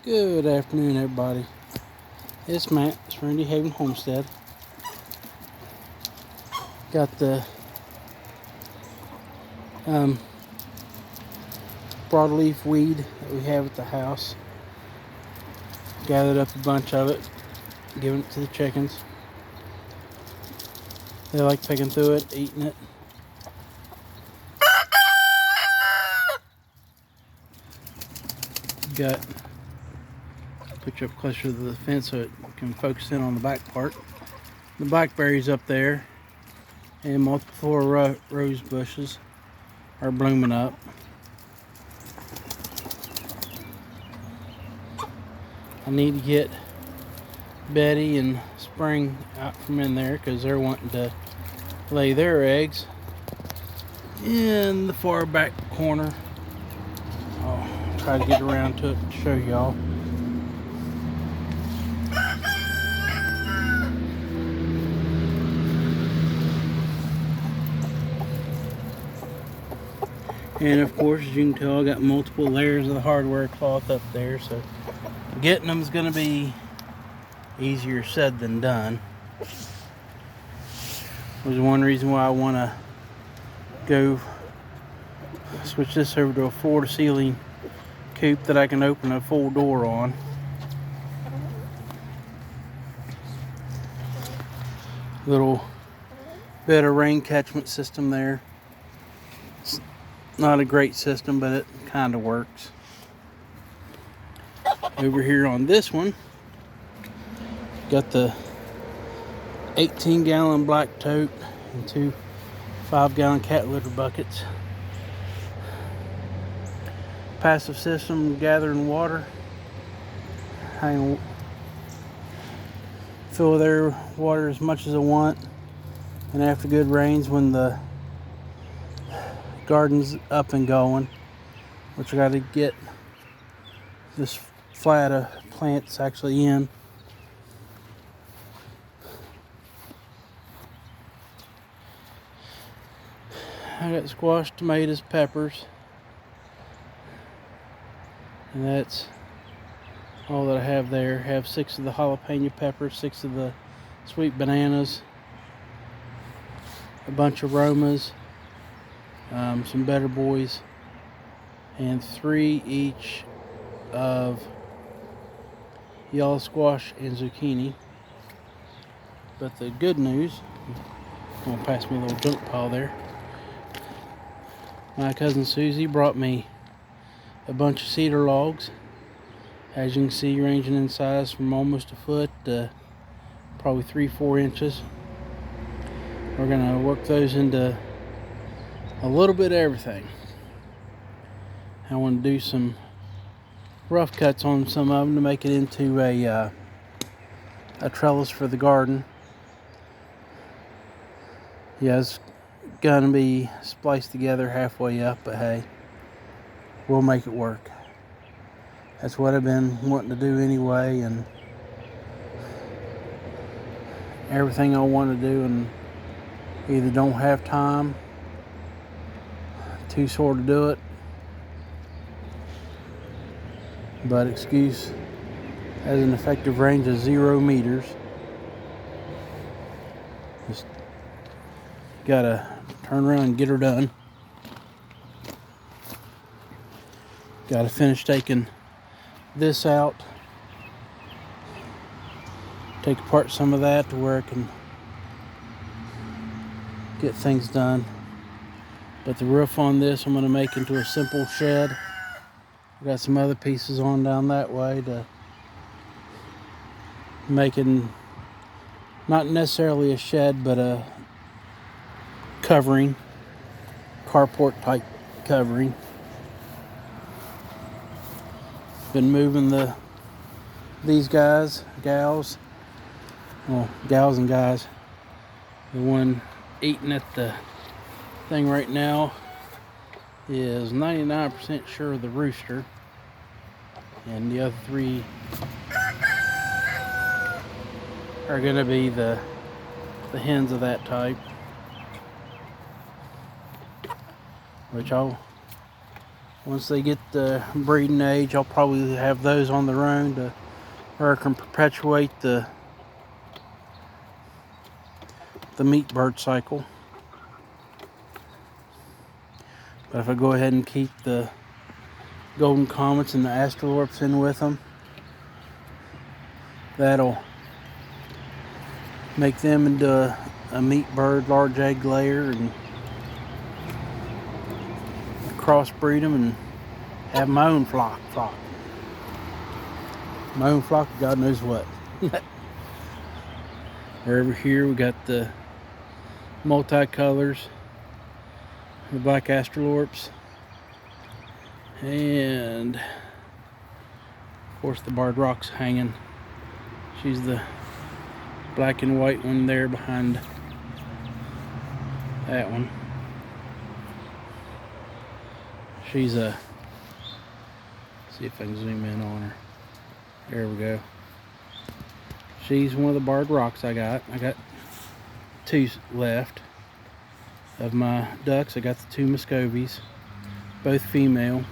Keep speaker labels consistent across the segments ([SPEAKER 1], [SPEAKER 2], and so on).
[SPEAKER 1] Good afternoon, everybody. It's Matt. It's Randy Haven Homestead. Got the broadleaf weed that we have at the house. Gathered up a bunch of it, giving it to the chickens. They like picking through it, eating it. Got put you up closer to the fence so it can focus in on the back part. The blackberries up there and multiple rose bushes are blooming up. I need to get Betty and Spring out from in there because they're wanting to lay their eggs in the far back corner. I'll try to get around to it to show y'all. And of course, as you can tell, I got multiple layers of the hardware cloth up there, so getting them is going to be easier said than done. There's one reason why I want to go switch this over to a floor-to-ceiling coop that I can open a full door on. Little bit of rain catchment system there. It's not a great system, but it kind of works. Over here on this one, got the 18-gallon black tote and two 5-gallon cat litter buckets. Passive system gathering water. I can fill their water as much as I want, and after good rains, when the garden's up and going, which I got to get this flat of plants actually in. I got squash, tomatoes, peppers, and that's all that I have there. I have 6 of the jalapeno peppers, 6 of the sweet bananas, a bunch of Romas, some Better Boys, and 3 each of yellow squash and zucchini. But the good news, I'm gonna pass me a little junk pile there. My cousin Susie brought me a bunch of cedar logs, as you can see, ranging in size from almost a foot to probably 3-4 inches. We're gonna work those into a little bit of everything. I want to do some rough cuts on some of them to make it into a trellis for the garden. Yeah, it's gonna be spliced together halfway up, but hey, we'll make it work. That's what I've been wanting to do anyway, and everything I want to do and either don't have time, too sore to do it, but excuse has an effective range of 0 meters. Just gotta turn around and get her done. Gotta finish taking this out, take apart some of that to where I can get things done. But the roof on this I'm going to make into a simple shed. I got some other pieces on down that way to making not necessarily a shed, but a covering, carport type covering. Been moving these gals, well, gals and guys. The one eating at the thing right now is 99% sure the rooster, and the other 3 are going to be the hens of that type, which I'll Once they get the breeding age, I'll probably have those on their own to where I can perpetuate the meat bird cycle. But if I go ahead and keep the golden comets and the astrolorps in with them, that'll make them into a meat bird large egg layer, and crossbreed them and have my own flock. My own flock of God knows what. Over here we got the multicolors, the black astrolorps, and of course the barred rock's hanging. She's the black and white one there behind that one. She's a, see if I can zoom in on her. There we go. She's one of the barred rocks I got. I got 2 left of my ducks. I got the 2 Muscovies, both female.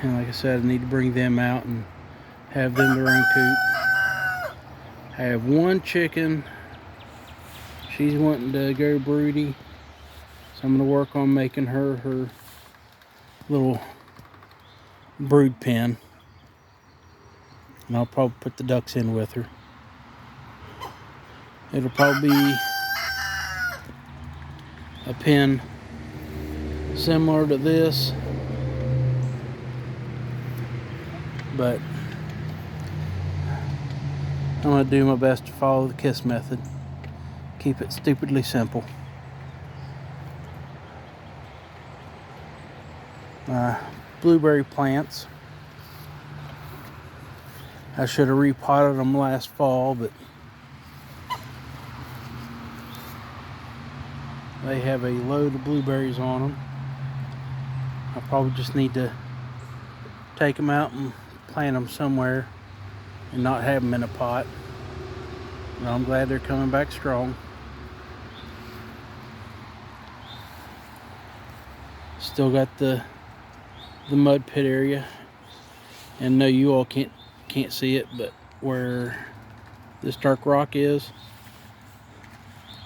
[SPEAKER 1] And like I said, I need to bring them out and have them their own coop. I have 1 chicken. She's wanting to go broody, so I'm going to work on making her little brood pen. And I'll probably put the ducks in with her. It'll probably be a pen similar to this, but I'm going to do my best to follow the KISS method. Keep it stupidly simple. Blueberry plants. I should have repotted them last fall, but they have a load of blueberries on them. I probably just need to take them out and plant them somewhere and not have them in a pot. And I'm glad they're coming back strong. Still got the mud pit area, and no, you all can't see it, but where this dark rock is,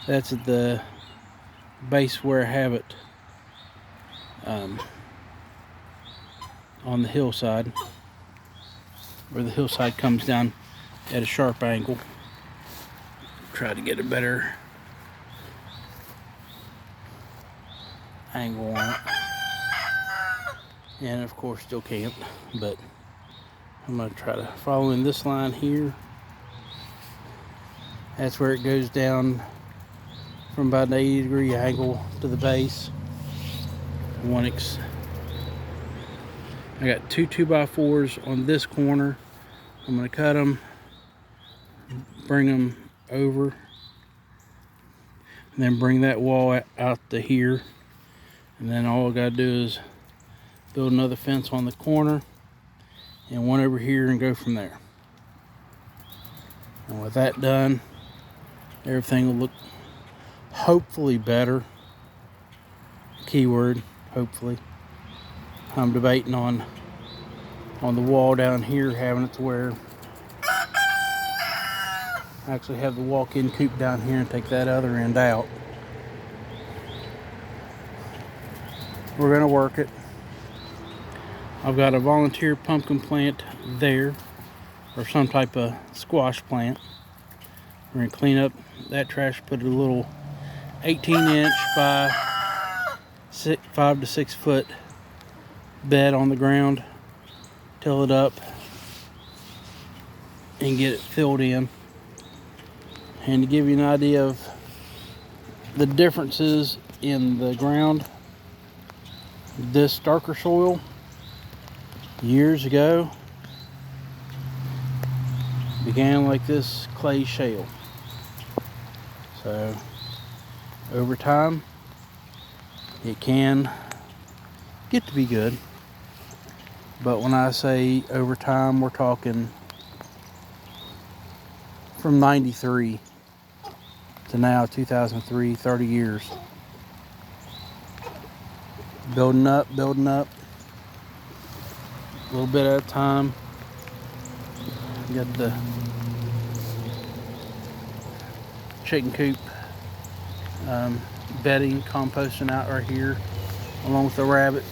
[SPEAKER 1] that's at the base where I have it on the hillside, where the hillside comes down at a sharp angle. Try to get a better angle on it, and of course still can't, but I'm going to try to follow in this line here. That's where it goes down from about an 80-degree angle to the base. I got 2 2x4s on this corner. I'm going to cut them, bring them over, and then bring that wall out to here. And then all I got to do is build another fence on the corner and one over here and go from there. And with that done, everything will look hopefully better. Keyword, hopefully. I'm debating on the wall down here, having it to where I actually have the walk-in coop down here and take that other end out. We're gonna work it. I've got a volunteer pumpkin plant there, or some type of squash plant. We're gonna clean up that trash, put a little 18-inch by 5 to 6 foot bed on the ground, till it up, and get it filled in. And to give you an idea of the differences in the ground, this darker soil years ago began like this clay shale. So over time it can get to be good, but when I say over time, we're talking from 93 to now 2003, 30 years. building up, a little bit at a time. Got the chicken coop bedding, composting out right here, along with the rabbit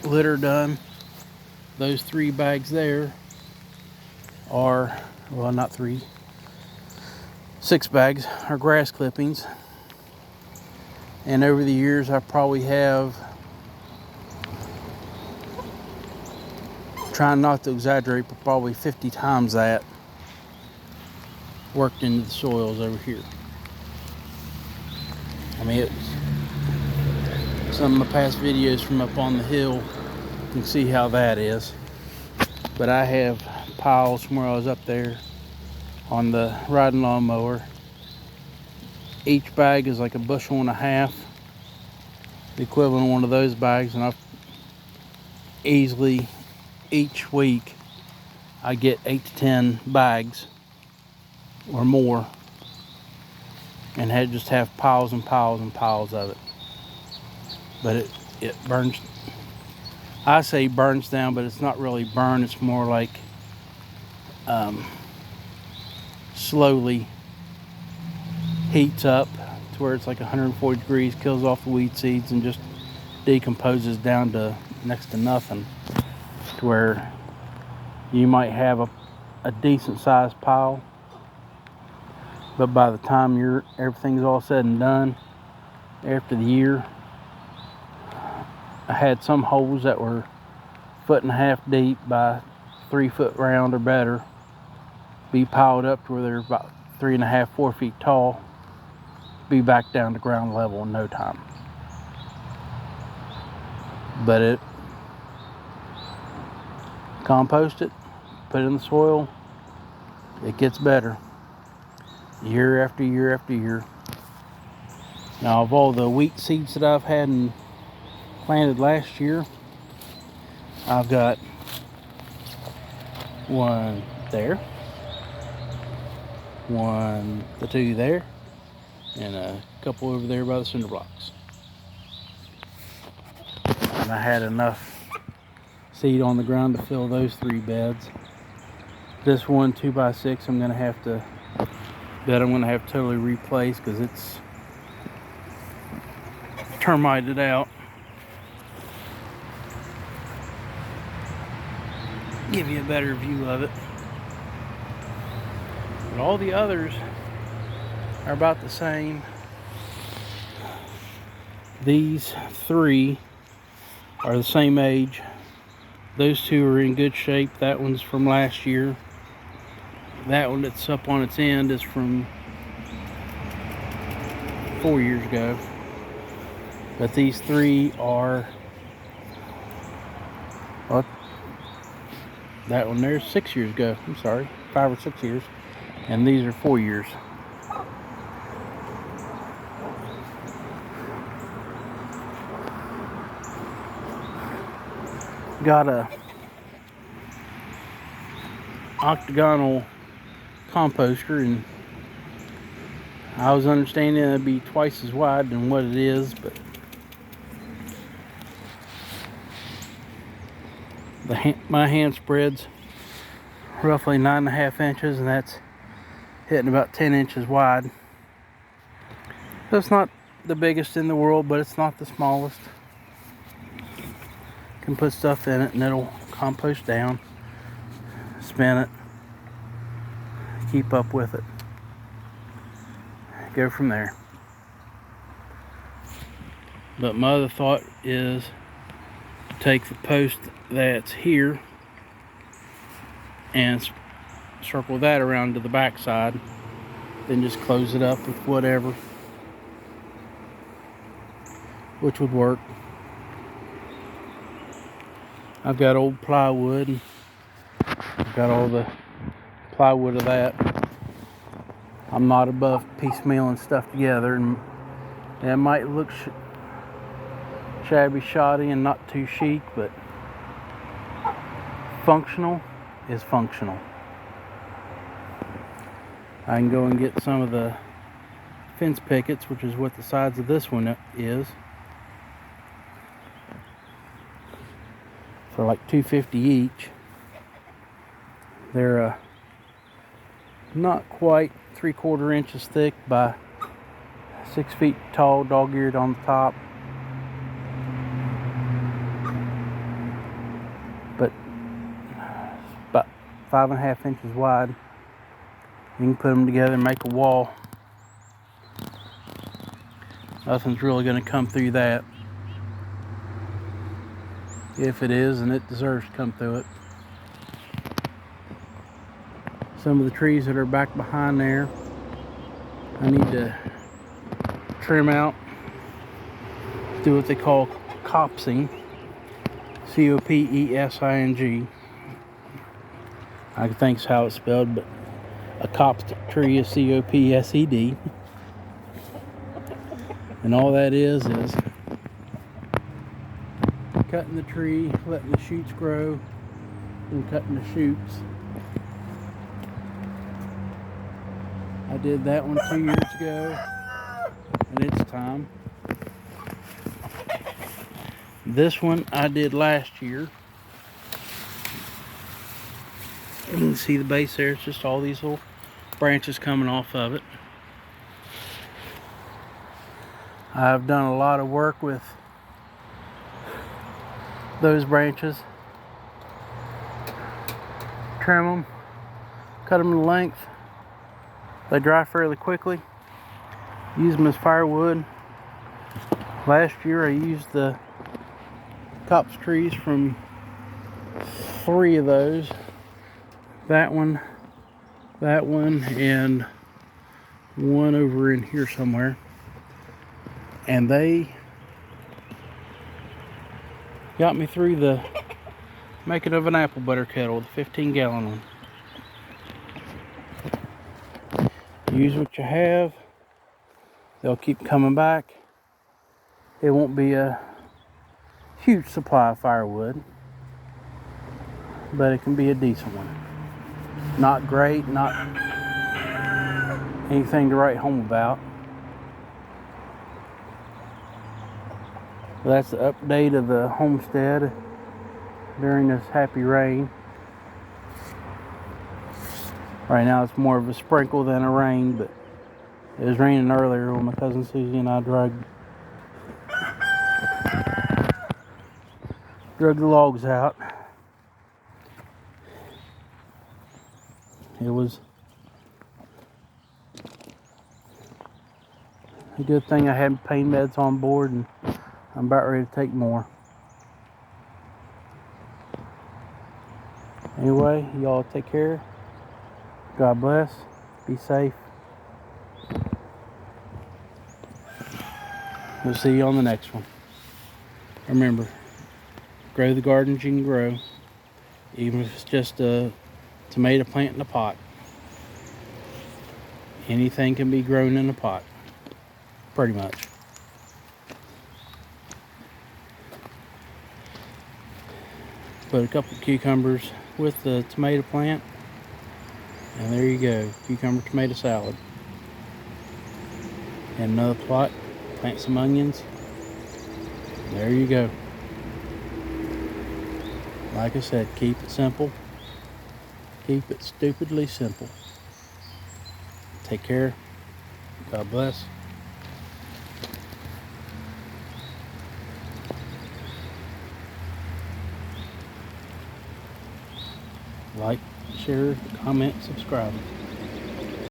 [SPEAKER 1] litter done. Those 3 bags there are, well, not 3, 6 bags are grass clippings. And over the years, I probably have, trying not to exaggerate, but probably 50 times that worked into the soils over here. I mean, some of my past videos from up on the hill, you can see how that is. But I have piles from where I was up there on the riding lawnmower. Each bag is like 1.5 bushels, the equivalent of one of those bags, and I've easily, each week, I get 8 to 10 bags or more, and just have piles and piles and piles of it. But it burns. I say burns down, but it's not really burn. It's more like slowly heats up to where it's like 140 degrees, kills off the weed seeds, and just decomposes down to next to nothing, to where you might have a decent sized pile, but by the time everything's all said and done, after the year, I had some holes that were 1.5 feet deep by 3 foot round or better be piled up to where they're about 3.5, 4 feet tall, be back down to ground level in no time. But compost it, put it in the soil, it gets better year after year after year. Now, of all the wheat seeds that I've had and planted last year, I've got one there, the 2 there, and a couple over there by the cinder blocks. And I had enough seed on the ground to fill those 3 beds. This one 2x6 I'm gonna have to totally replace because it's termited out. Give you a better view of it. But all the others are about the same. These 3 are the same age. Those 2 are in good shape. That one's from last year. That one that's up on its end is from 4 years ago. But these 3 are, well, that one there's 6 years ago. I'm sorry, 5 or 6 years. And these are 4 years. Got a octagonal composter, and I was understanding it'd be twice as wide than what it is, but my hand spread's roughly 9.5 inches, and that's hitting about 10 inches wide. So it's not the biggest in the world, but it's not the smallest. Can put stuff in it and it'll compost down, spin it, keep up with it, go from there. But my other thought is to take the post that's here and circle that around to the back side, then just close it up with whatever, which would work. I've got old plywood, and I've got all the plywood of that. I'm not above piecemealing stuff together, and it might look shabby shoddy and not too chic, but functional is functional. I can go and get some of the fence pickets, which is what the sides of this one is. For like $2.50 each. They're not quite 3/4 inches thick by 6 feet tall, dog-eared on the top, but about 5.5 inches wide. You can put them together and make a wall. Nothing's really going to come through that. If it is, and it deserves to come through it. Some of the trees that are back behind there, I need to trim out, do what they call copsing, C-O-P-E-S-I-N-G. I think it's how it's spelled, but a copsed tree is C-O-P-S-E-D. And all that is cutting the tree, letting the shoots grow, and cutting the shoots. I did that one 2 years ago, and it's time. This one I did last year. You can see the base there, it's just all these little branches coming off of it. I've done a lot of work with those branches. Trim them, cut them to length. They dry fairly quickly. Use them as firewood. Last year I used the copse trees from 3 of those. That one, and one over in here somewhere. And they got me through the making of an apple butter kettle, the 15-gallon one. Use what you have. They'll keep coming back. It won't be a huge supply of firewood, but it can be a decent one. Not great, not anything to write home about. That's the update of the homestead during this happy rain. Right now it's more of a sprinkle than a rain, but it was raining earlier when my cousin Susie and I dragged the logs out. It was a good thing I had pain meds on board, and I'm about ready to take more. Anyway, y'all take care. God bless. Be safe. We'll see you on the next one. Remember, grow the gardens you can grow, even if it's just a tomato plant in a pot. Anything can be grown in a pot, pretty much. Put a couple cucumbers with the tomato plant, and there you go, cucumber tomato salad. And another plot, plant some onions. There you go. Like I said, keep it simple. Keep it stupidly simple. Take care. God bless. Like, share, comment, subscribe.